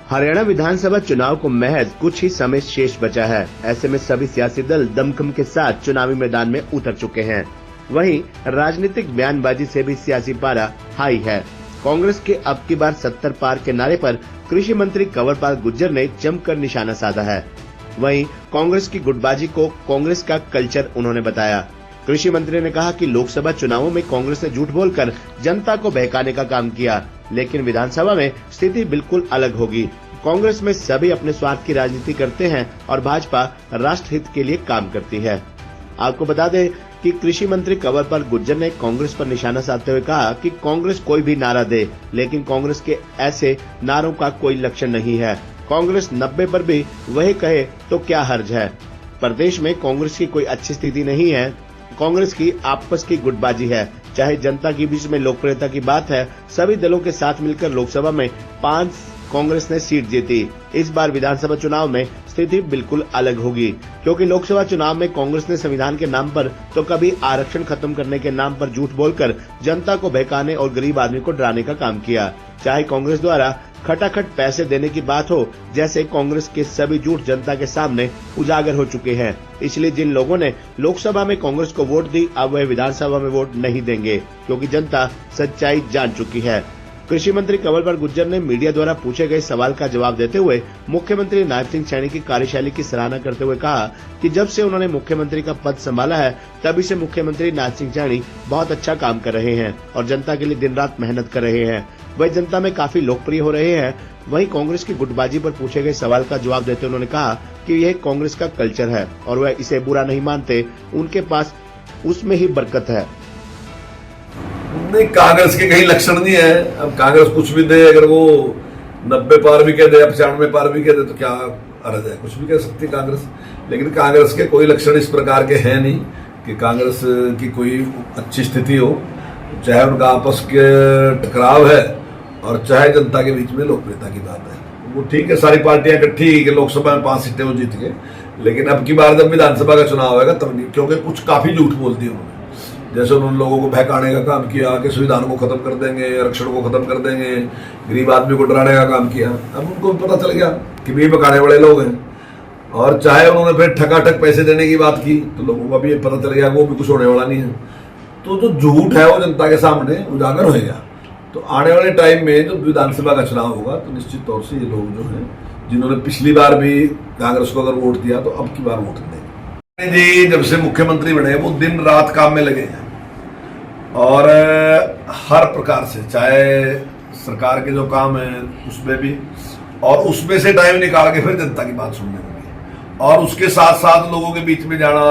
हरियाणा विधानसभा चुनाव को महज कुछ ही समय शेष बचा है। ऐसे में सभी सियासी दल दमखम के साथ चुनावी मैदान में उतर चुके हैं। वहीं राजनीतिक बयानबाजी से भी सियासी पारा हाई है। कांग्रेस के अब की बार 70 पार के नारे पर कृषि मंत्री कंवरपाल गुर्जर ने जमकर निशाना साधा है। वहीं कांग्रेस की गुटबाजी को कांग्रेस का कल्चर उन्होंने बताया। कृषि मंत्री ने कहा कि लोकसभा चुनावों में कांग्रेस ने झूठ बोलकर जनता को बहकाने का काम किया, लेकिन विधानसभा में स्थिति बिल्कुल अलग होगी। कांग्रेस में सभी अपने स्वार्थ की राजनीति करते हैं और भाजपा राष्ट्रहित के लिए काम करती है। आपको बता दें कि कृषि मंत्री कंवरपाल गुर्जर ने कांग्रेस पर निशाना साधते हुए कहा कि कांग्रेस कोई भी नारा दे, लेकिन कांग्रेस के ऐसे नारों का कोई लक्षण नहीं है। कांग्रेस 90 पर भी वही कहे तो क्या हर्ज है। प्रदेश में कांग्रेस की कोई अच्छी स्थिति नहीं है। कांग्रेस की आपस की गुटबाजी है। चाहे जनता के बीच में लोकप्रियता की बात है, सभी दलों के साथ मिलकर लोकसभा में 5 कांग्रेस ने सीट जीती। इस बार विधानसभा चुनाव में स्थिति बिल्कुल अलग होगी, क्योंकि लोकसभा चुनाव में कांग्रेस ने संविधान के नाम पर तो कभी आरक्षण खत्म करने के नाम पर झूठ बोलकर जनता को बहकाने और गरीब आदमी को डराने का काम किया। चाहे कांग्रेस द्वारा खटाखट पैसे देने की बात हो, जैसे कांग्रेस के सभी झूठ जनता के सामने उजागर हो चुके हैं। इसलिए जिन लोगों ने लोकसभा में कांग्रेस को वोट दी, अब वह विधानसभा में वोट नहीं देंगे, क्योंकि जनता सच्चाई जान चुकी है। कृषि मंत्री कंवरपाल गुर्जर ने मीडिया द्वारा पूछे गए सवाल का जवाब देते हुए मुख्यमंत्री नायब सिंह सैनी की कार्यशैली की सराहना करते हुए कहा कि जब से उन्होंने मुख्यमंत्री का पद संभाला है, तभी से मुख्यमंत्री नायब सिंह सैनी बहुत अच्छा काम कर रहे हैं और जनता के लिए दिन रात मेहनत कर रहे हैं। वह जनता में काफी लोकप्रिय हो रहे हैं। वहीं कांग्रेस की गुटबाजी पर पूछे गए सवाल का जवाब देते उन्होंने कहा कि यह कांग्रेस का कल्चर है और वह इसे बुरा नहीं मानते। उनके पास उसमें ही बरकत है। नहीं, कांग्रेस के कहीं लक्षण नहीं है। अब कांग्रेस कुछ भी दे, अगर वो 90 पार भी कह दे, 95 पार भी कह दे, तो क्या अर्थ है? कुछ भी कह सकती है कांग्रेस। लेकिन कांग्रेस के कोई लक्षण इस प्रकार के हैं नहीं कि कांग्रेस की कोई अच्छी स्थिति हो। चाहे उनका आपस के टकराव है और चाहे जनता के बीच में लोकप्रियता की बात है। वो ठीक है, सारी पार्टियां इकट्ठी कि लोकसभा में 5 सीटें वो जीत गए, लेकिन अब की बार जब विधानसभा का चुनाव होगा तब नहीं, क्योंकि कुछ काफी झूठ बोल दिए उन्होंने। जैसे उन्होंने लोगों को बहकाने का काम किया कि संविधान को खत्म कर देंगे, आरक्षण को खत्म कर देंगे, गरीब आदमी को डराने का काम किया। अब उनको पता चल गया कि भी बकाने वाले लोग हैं। और चाहे उन्होंने फिर ठकाठक पैसे देने की बात की, तो लोगों को भी पता चल गया वो भी कुछ होने वाला नहीं है। तो जो झूठ है वो जनता के सामने उजागर होगा। तो आने वाले टाइम में जब विधानसभा का चुनाव होगा तो निश्चित तौर से ये लोग जो हैं, जिन्होंने पिछली बार भी कांग्रेस को अगर वोट दिया तो अब की बार वोट देंगे। जी जब से मुख्यमंत्री बने वो दिन रात काम में लगे हैं और हर प्रकार से, चाहे सरकार के जो काम है उसमें भी, और उसमें से टाइम निकाल के फिर जनता की बात सुनने में भी, और उसके साथ साथ लोगों के बीच में जाना,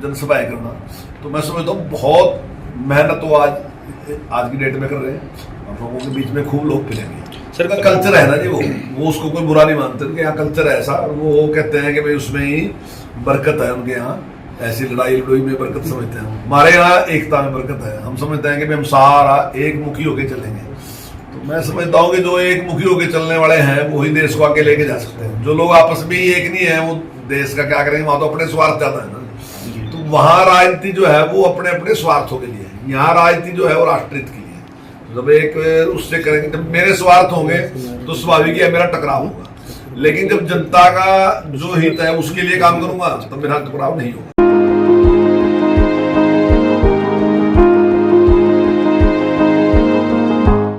जनसभाएं करना। तो मैं समझता हूँ बहुत मेहनत तो आज की डेट में कर रहे हैं और लोगों के बीच में खूब लोग मिलेंगे। सर का कल्चर है ना जी, वो उसको कोई बुरा नहीं मानते। उनके यहाँ कल्चर है ऐसा, वो कहते हैं कि भाई उसमें ही बरकत है। उनके यहाँ ऐसी लड़ाई में बरकत समझते हैं। हमारे यहाँ एकता में बरकत है। हम समझते हैं कि हम सारा एक मुखी होकर चलेंगे। तो मैं समझता हूँ कि जो एक मुखी होकर चलने वाले हैं वो ही देश को आगे लेके जा सकते हैं। जो लोग आपस में ही एक नहीं है वो देश का क्या करेंगे? वहां तो अपने स्वार्थ ज्यादा है ना। तो वहां राजनीति जो है वो अपने अपने स्वार्थों के लिए है। यहाँ राजनीति जो है वो राष्ट्रहित के लिए। जब एक उससे करेंगे, जब मेरे स्वार्थ होंगे तो स्वाभाविक है मेरा टकराव होगा। लेकिन जब जनता का जो हित है उसके लिए काम करूंगा तो मेरा टकराव नहीं होगा।